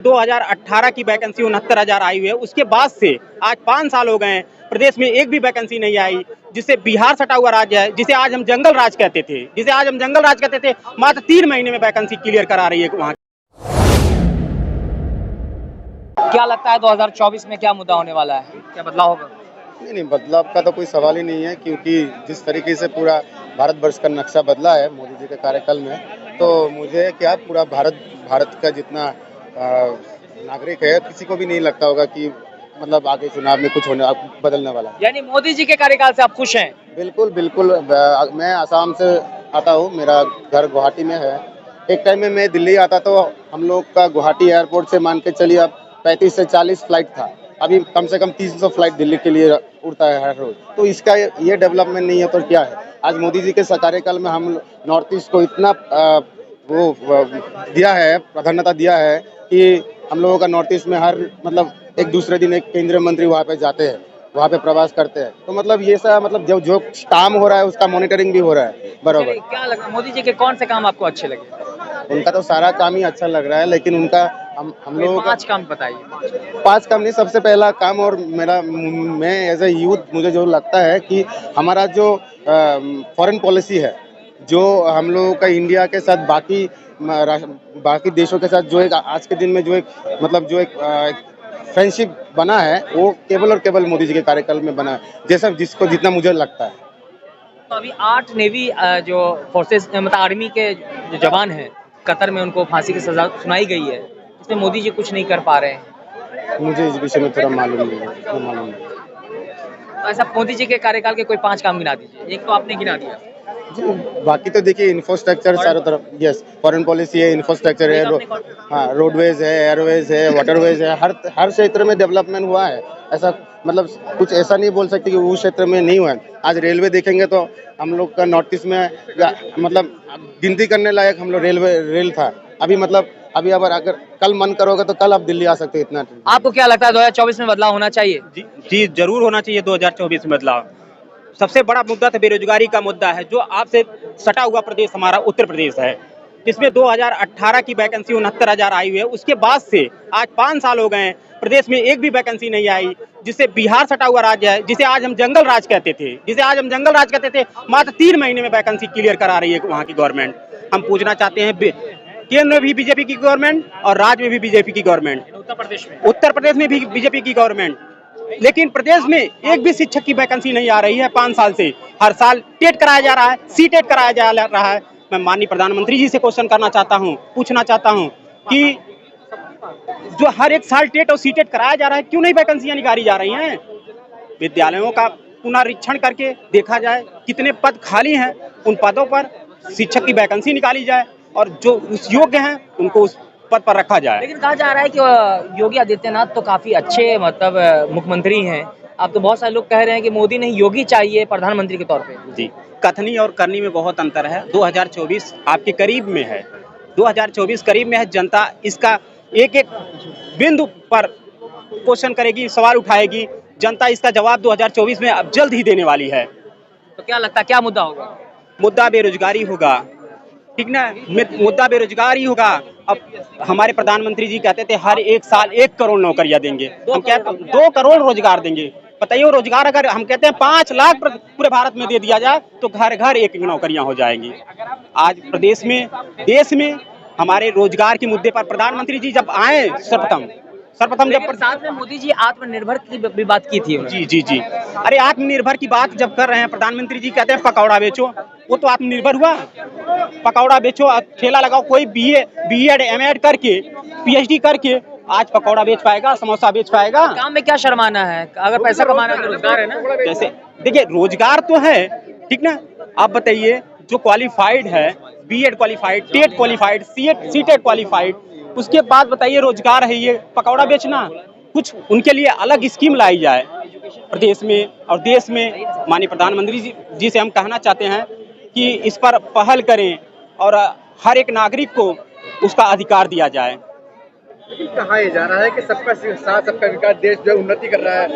2018 की वैकेंसी 69,000 आई हुई है। उसके बाद से आज 5 साल हो गए हैं, प्रदेश में एक भी वैकेंसी नहीं आई, जिससे बिहार सटा हुआ राज्य है, जिसे आज हम जंगल राज कहते थे, मात्र 3 महीने में वैकेंसी क्लियर करा रही है वहाँ। क्या लगता है 2024 में क्या मुद्दा होने वाला है, क्या बदलाव होगा? नहीं, बदलाव का तो कोई सवाल ही नहीं है, क्योंकि जिस तरीके से पूरा भारतवर्ष का नक्शा बदला है मोदी जी के कार्यकाल में, तो मुझे क्या पूरा भारत का जितना नागरिक है, किसी को भी नहीं लगता होगा कि मतलब आगे चुनाव में कुछ बदलने वाला है। यानी मोदी जी के कार्यकाल से आप खुश हैं? बिल्कुल बिल्कुल। मैं आसाम से आता हूँ, मेरा घर गुवाहाटी में है। एक टाइम में मैं दिल्ली आता तो हम लोग का गुवाहाटी एयरपोर्ट से मान के चलिए अब 35 से 40 फ्लाइट था, अभी कम से कम 300 फ्लाइट दिल्ली के लिए उड़ता है हर रोज। तो इसका ये डेवलपमेंट नहीं है तो क्या है। आज मोदी जी के कार्यकाल में हम नॉर्थ ईस्ट को इतना वो दिया है, प्राधान्यता दिया है कि हम लोगों का नॉर्थ ईस्ट में हर मतलब एक दूसरे दिन एक केंद्रीय मंत्री वहाँ पे जाते हैं, वहाँ पे प्रवास करते हैं। तो मतलब ये सब मतलब जो काम हो रहा है उसका मॉनिटरिंग भी हो रहा है बराबर। क्या लगा मोदी जी के कौन से काम आपको अच्छे लगे? उनका तो सारा काम ही अच्छा लग रहा है, लेकिन उनका हम लोगों का 5 काम बताइए। 5 काम नहीं, सबसे पहला काम और मैं एज ए यूथ मुझे जो लगता है कि हमारा जो फॉरेन पॉलिसी है, जो हम लोगों का इंडिया के साथ बाकी देशों के साथ जो एक आज के दिन में जो एक फ्रेंडशिप बना है, वो केवल और केवल मोदी जी के कार्यकाल में बना है, जैसा जिसको जितना मुझे लगता है। तो अभी 8 नेवी जो फोर्सेस मतलब आर्मी के जो जवान हैं, कतर में उनको फांसी की सजा सुनाई गई है, इसमें मोदी जी कुछ नहीं कर पा रहे हैं। मुझे इस विषय में थोड़ा मालूम नहीं है। तो ऐसा मोदी जी के कार्यकाल के कोई 5 काम गिना दीजिए। एक तो आपने गिना दिया जी, बाकी तो देखिए इंफ्रास्ट्रक्चर चारों तरफ, यस फॉरेन पॉलिसी है, इंफ्रास्ट्रक्चर है, हाँ रोडवेज है, एयरवेज है, वाटरवेज है, हर क्षेत्र में डेवलपमेंट हुआ है। ऐसा मतलब कुछ ऐसा नहीं बोल सकते कि उस क्षेत्र में नहीं हुआ है। आज रेलवे देखेंगे तो हम लोग का नॉर्थ ईस्ट में मतलब गिनती करने लायक हम लोग रेल था। अभी अगर कल मन करोगे तो कल आप दिल्ली आ सकते हो इतना। आपको क्या लगता है 2024 में बदलाव होना चाहिए? जी जरूर होना चाहिए 2024 में बदलाव। सबसे बड़ा मुद्दा तो बेरोजगारी का मुद्दा है, जो आपसे सटा हुआ प्रदेश हमारा उत्तर प्रदेश है, जिसमें 2018 की वैकेंसी 69,000 आई हुई है। उसके बाद से आज 5 साल हो गए हैं, प्रदेश में एक भी वैकेंसी नहीं आई, जिससे बिहार सटा हुआ राज्य है, जिसे आज हम जंगल राज कहते थे, मात्र 3 महीने में वैकेंसी क्लियर करा रही है वहाँ की गवर्नमेंट। हम पूछना चाहते हैं, केंद्र में भी बीजेपी की गवर्नमेंट और राज्य में भी बीजेपी की गवर्नमेंट, उत्तर प्रदेश में भी बीजेपी की गवर्नमेंट, लेकिन प्रदेश में एक भी शिक्षक की वैकेंसी नहीं आ रही है 5 साल से। हर साल टेट कराया जा रहा है, सी टेट कराया जा रहा है। मैं माननीय प्रधानमंत्री जी से क्वेश्चन पूछना चाहता हूं कि जो हर एक साल टेट और सी टेट कराया जा रहा है, क्यों नहीं वैकेंसियां निकाली जा रही हैं? विद्यालयों का पुनरीक्षण करके देखा जाए कितने पद खाली हैं, उन पदों पर शिक्षक की वैकेंसी निकाली जाए और जो उस योग्य हैं उनको उस पद पर रखा जाए। लेकिन कहा जा रहा है कि योगी आदित्यनाथ तो काफी अच्छे मतलब मुख्यमंत्री हैं। अब तो बहुत सारे लोग कह रहे हैं कि मोदी नहीं योगी चाहिए प्रधानमंत्री के तौर पे। जी, कथनी और करनी में बहुत अंतर है। 2024 आपके करीब में है, 2024 करीब में है। जनता इसका एक एक बिंदु पर क्वेश्चन करेगी, सवाल उठाएगी। जनता इसका जवाब 2024 में अब जल्द ही देने वाली है। तो क्या लगता है क्या मुद्दा होगा? मुद्दा बेरोजगारी होगा, ठीक ना? मुद्दा बेरोजगारी होगा। अब हमारे प्रधानमंत्री जी कहते थे हर एक साल 1 करोड़ नौकरियां देंगे, हम कहते हैं 2 करोड़ रोजगार देंगे। बताइए, वो रोजगार अगर हम कहते हैं 5 लाख पूरे भारत में दे दिया जाए तो घर घर एक नौकरियां हो जाएंगी। आज प्रदेश में, देश में हमारे रोजगार के मुद्दे पर प्रधानमंत्री जी जब आए सर्वप्रथम जब साथ में मोदी जी आत्मनिर्भर की भी बात की थी। जी अरे आत्मनिर्भर की बात जब कर रहे हैं प्रधानमंत्री जी, कहते हैं पकौड़ा बेचो, वो तो आत्मनिर्भर हुआ। पकौड़ा बेचो, ठेला लगाओ, कोई बीएड एमएड करके पीएचडी करके आज पकौड़ा बेच पाएगा, समोसा बेच पाएगा? काम में क्या शर्माना है? अगर पैसा कमाना है तो रोजगार है ना। जैसे देखिए रोजगार तो है, ठीक ना? आप बताइए, जो क्वालिफाइड है, BEd qualified, TET qualified, CTET qualified, उसके बाद बताइए रोजगार है ये पकौड़ा बेचना? कुछ उनके लिए अलग स्कीम लाई जाए प्रदेश में और देश में। माननीय प्रधानमंत्री जी से हम कहना चाहते हैं कि इस पर पहल करें और हर एक नागरिक को उसका अधिकार दिया जाए। लेकिन कहा यह जा रहा है कि सबका साथ सबका विकास, देश जो उन्नति कर रहा है,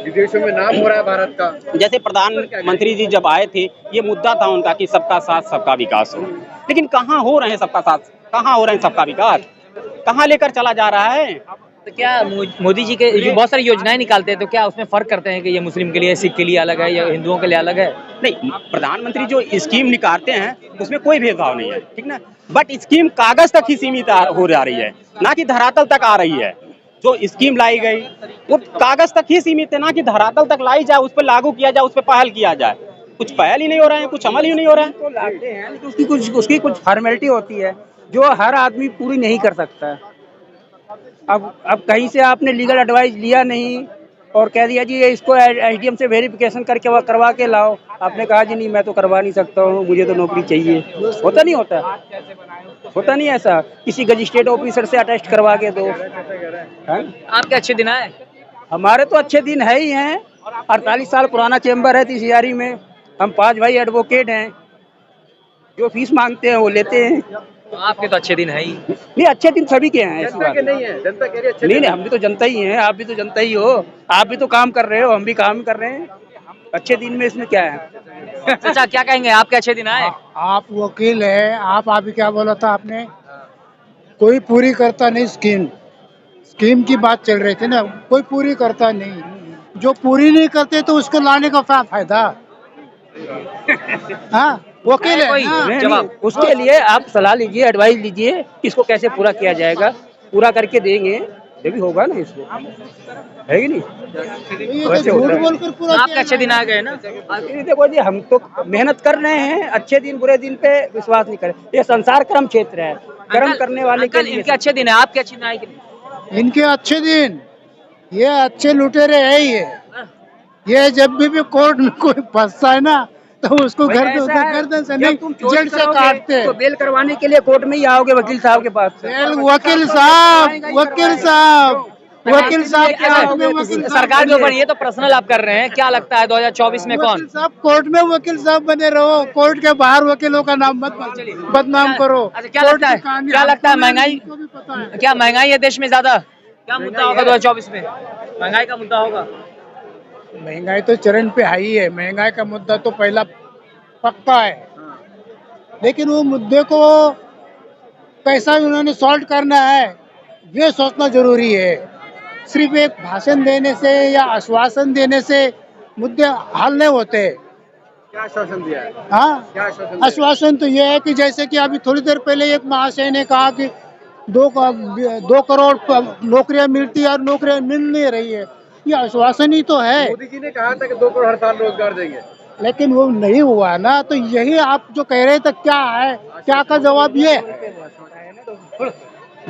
विदेशों में नाम हो रहा है भारत का। जैसे प्रधानमंत्री जी जब आए थे, ये मुद्दा था उनका कि सबका साथ सबका विकास हो, लेकिन कहाँ हो रहे हैं सबका साथ, कहाँ हो रहे हैं सबका विकास? कहाँ लेकर चला जा रहा है? तो क्या मोदी जी के जो बहुत सारी योजनाएं निकालते हैं तो क्या उसमें फर्क करते हैं कि ये मुस्लिम के लिए, सिख के लिए अलग है या हिंदुओं के लिए अलग है? नहीं, प्रधानमंत्री जो स्कीम निकालते हैं उसमें कोई भेदभाव नहीं है, ठीक ना। बट स्कीम कागज तक ही सीमित हो जा रही है, ना कि धरातल तक आ रही है। जो स्कीम लाई गई वो कागज तक ही सीमित है, ना कि धरातल तक लाई जाए, उस पर लागू किया जाए, उस पर पहल किया जाए। कुछ पहल ही नहीं हो रहा है, कुछ अमल ही नहीं हो रहा है। तो लाते हैं लेकिन उसकी कुछ फॉर्मेलिटी होती है जो हर आदमी पूरी नहीं कर सकता है। अब कहीं से आपने लीगल एडवाइस लिया नहीं और कह दिया जी ये इसको एसडीएम से वेरिफिकेशन करके करवा के लाओ, आपने कहा जी नहीं मैं तो करवा नहीं सकता हूँ, मुझे तो नौकरी चाहिए। होता नहीं ऐसा, किसी रजिस्ट्रेट ऑफिसर से अटेस्ट करवा के दो। आपके अच्छे दिन आए? हमारे तो अच्छे दिन है ही हैं। 48 साल पुराना चेम्बर है तीसियारी में, हम 5 भाई एडवोकेट हैं, जो फीस मांगते हैं वो लेते हैं। तो आपके तो अच्छे दिन है ही। नहीं, अच्छे दिन सभी के हैं, ऐसी जनता बात के नहीं है, जनता कह रही है अच्छे नहीं दिन हम भी तो जनता ही हैं, आप भी तो जनता ही हो, आप भी तो काम कर रहे हो, हम भी काम कर रहे हैं। अच्छे दिन में इसमें क्या है? अच्छा, क्या कहेंगे, आपके अच्छे दिन आए? आप वकील है, आप अभी क्या बोला था आपने? कोई पूरी करता नहीं स्कीम की बात चल रही थी ना, कोई पूरी करता नहीं। जो पूरी नहीं करते तो उसको लाने का क्या फायदा? हाँ, वकील है कोई ना? जवाब उसके लिए आप सलाह लीजिए, एडवाइस लीजिए, इसको कैसे पूरा किया जाएगा, पूरा करके देंगे जब भी होगा ना, इसको है कि नहीं? ये तो वैसे झूठ होता है। बोलकर पूरा आपके अच्छे दिन आ गए ना? अभी देखो जी, हम तो मेहनत कर रहे हैं, अच्छे दिन बुरे दिन पे विश्वास नहीं करें। ये संसार कर्म क्षेत्र है, कर्म करने वाले के अंकल, लिए इनके अच्छे दिन है, आपके अच्छे दिन आए कि नहीं? इनके अच्छे दिन, ये अच्छे लुटेरे है ये जब भी कोर्ट में कोई फंसता है ना तो उसको गर्दन से नहीं जड़ से काटते हैं। तो बेल करवाने के लिए कोर्ट में ही आओगे वकील साहब के पास। वकील साहब क्या होंगे? वकील साहब सरकार के ऊपर ये तो पर्सनल आप कर रहे हैं, क्या लगता है 2024 में कौन? वकील साहब कोर्ट में वकील साहब बने रहो, कोर्ट के बाहर वकीलों का नाम मत बदनाम करो। अच्छा, क्या लगता है, महंगाई, क्या महंगाई है देश में ज्यादा? क्या मुद्दा होगा 2024 में? महंगाई का मुद्दा होगा? महंगाई तो चरण पे हाई है, महंगाई का मुद्दा तो पहला पक्का है, लेकिन वो मुद्दे को कैसा उन्होंने सॉल्व करना है ये सोचना जरूरी है। सिर्फ एक भाषण देने से या आश्वासन देने से मुद्दे हल नहीं होते। क्या आश्वासन दिया है? हाँ, क्या आश्वासन दिया है? आश्वासन तो ये है कि जैसे कि अभी थोड़ी देर पहले एक महाशय ने कहा कि 2 करोड़ नौकरियां मिलती है और नौकरियां मिल नहीं रही है, ये आश्वासन ही तो है। मोदी जी ने कहा था कि 2 करोड़ हर साल रोजगार देंगे, लेकिन वो नहीं हुआ ना, तो यही आप जो कह रहे थे क्या है, क्या का जवाब ये है।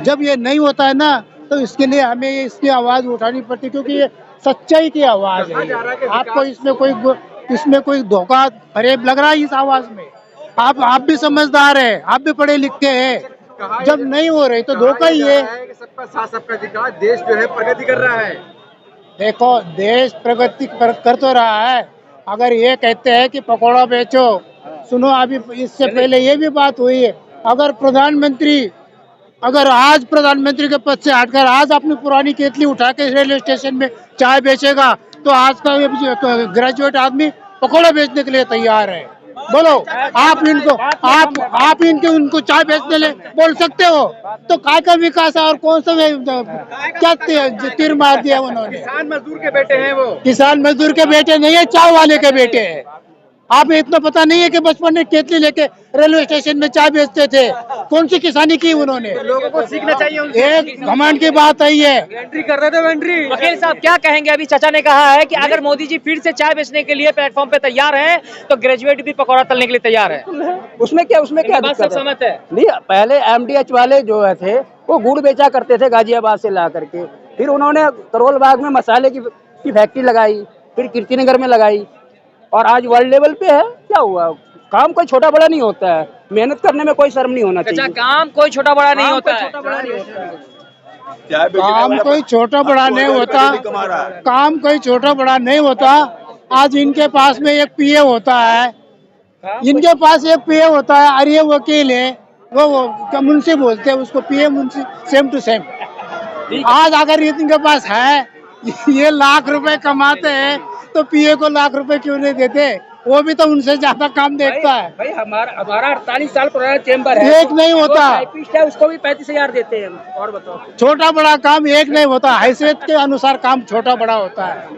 जब ये नहीं होता है ना तो इसके लिए हमें इसकी आवाज उठानी पड़ती, क्योंकि ये सच्चाई की आवाज है। आपको इसमें कोई धोखा फरेब लग रहा है इस आवाज में? आप भी समझदार है, आप भी पढ़े लिखे हैं, जब नहीं हो रही तो धोखा ही है। सबका साथ सबका विकास, देश जो है प्रगति कर रहा है। देखो, देश प्रगति कर तो रहा है। अगर ये कहते हैं कि पकौड़ा बेचो, सुनो अभी इससे पहले ये भी बात हुई है, अगर आज प्रधानमंत्री के पद से हटकर आज अपनी पुरानी केतली उठा के रेलवे स्टेशन में चाय बेचेगा तो आज का ये ग्रेजुएट आदमी पकौड़ा बेचने के लिए तैयार है। बोलो, आप उनको चाय बेचने ले बोल सकते हो? तो काय का विकास है और कौन सा क्या तीर मार दिया उन्होंने? किसान मजदूर के बेटे हैं वो। किसान मजदूर के बेटे नहीं है, चाय वाले के बेटे हैं। आप इतना पता नहीं है कि बचपन में केतली लेके रेलवे स्टेशन में चाय बेचते थे? कौन सी किसानी की उन्होंने? लोगों को सीखना चाहिए उनसे। एक घमंड की बात है ये। एंट्री कर रहे थे एंट्री। वकील साहब क्या कहेंगे? अभी चाचा ने कहा है कि अगर मोदी जी फिर से चाय बेचने के लिए प्लेटफॉर्म पे तैयार हैं तो ग्रेजुएट भी पकौड़ा तलने के लिए तैयार है। उसमें क्या बात सब दिक्कत है? सहमत है? नहीं, पहले एमडीएच वाले जो थे वो गुड़ बेचा करते थे गाजियाबाद से ला करके, फिर उन्होंने करोल बाग में मसाले की फैक्ट्री लगाई, फिर कीर्तिनगर में लगाई और आज वर्ल्ड लेवल पे है। क्या हुआ? काम कोई छोटा बड़ा नहीं होता है, मेहनत करने में कोई शर्म नहीं होना अच्छा, चाहिए। काम कोई छोटा बड़ा नहीं होता है। काम कोई छोटा बड़ा नहीं होता, काम कोई छोटा बड़ा नहीं होता। आज इनके पास में एक पीए होता है, इनके पास एक पीए होता है और ये वकील है, वो मुंशी बोलते हैं उसको, पीए मुंशी सेम टू सेम। आज अगर इनके पास है, ये लाख रुपए कमाते हैं तो पीए को लाख रुपए क्यों नहीं देते? वो भी तो उनसे ज्यादा काम देखता है। भाई हमारा 48 साल पुराना चेम्बर है, एक नहीं होता। जो टाइपिस्ट है उसको भी 35,000 देते हैं हम। और बताओ, छोटा बड़ा काम एक नहीं होता, हैसियत के अनुसार काम छोटा बड़ा होता है।